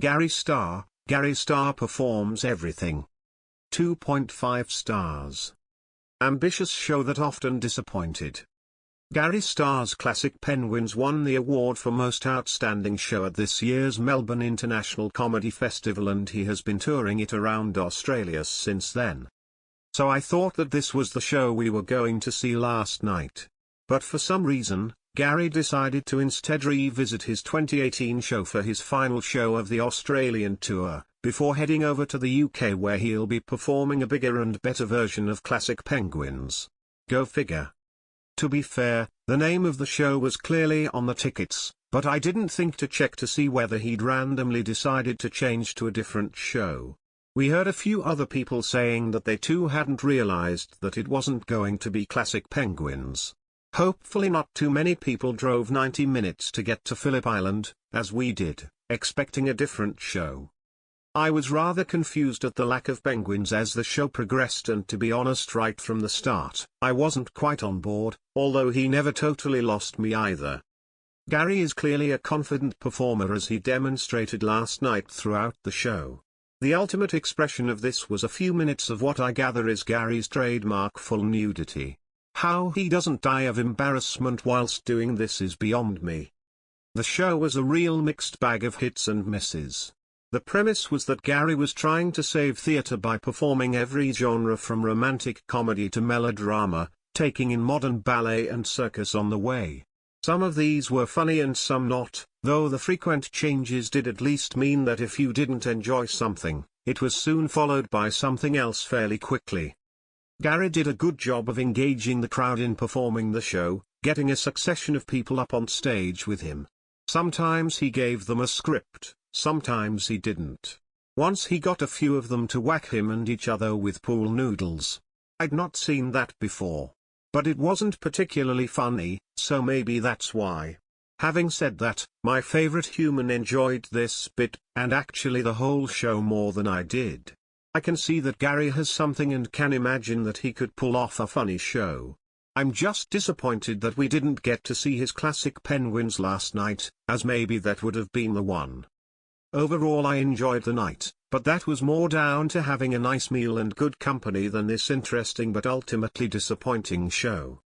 Gary Starr performs everything. 2.5 stars. Ambitious show that often disappointed. Gary Starr's Classic Penguins won the award for Most Outstanding Show at this year's Melbourne International Comedy Festival, and he has been touring it around Australia since then. So I thought that this was the show we were going to see last night. But for some reason, Gary decided to instead revisit his 2018 show for his final show of the Australian tour, before heading over to the UK where he'll be performing a bigger and better version of Classic Penguins. Go figure. To be fair, the name of the show was clearly on the tickets, but I didn't think to check to see whether he'd randomly decided to change to a different show. We heard a few other people saying that they too hadn't realized that it wasn't going to be Classic Penguins. Hopefully not too many people drove 90 minutes to get to Phillip Island, as we did, expecting a different show. I was rather confused at the lack of penguins as the show progressed, and to be honest, right from the start, I wasn't quite on board, although he never totally lost me either. Gary is clearly a confident performer, as he demonstrated last night throughout the show. The ultimate expression of this was a few minutes of what I gather is Gary's trademark full nudity. How he doesn't die of embarrassment whilst doing this is beyond me. The show was a real mixed bag of hits and misses. The premise was that Gary was trying to save theatre by performing every genre from romantic comedy to melodrama, taking in modern ballet and circus on the way. Some of these were funny and some not, though the frequent changes did at least mean that if you didn't enjoy something, it was soon followed by something else fairly quickly. Gary did a good job of engaging the crowd in performing the show, getting a succession of people up on stage with him. Sometimes he gave them a script, sometimes he didn't. Once he got a few of them to whack him and each other with pool noodles. I'd not seen that before. But it wasn't particularly funny, so maybe that's why. Having said that, my favorite human enjoyed this bit, and actually the whole show, more than I did. I can see that Gary has something and can imagine that he could pull off a funny show. I'm just disappointed that we didn't get to see his Classic Penguins last night, as maybe that would have been the one. Overall, I enjoyed the night, but that was more down to having a nice meal and good company than this interesting but ultimately disappointing show.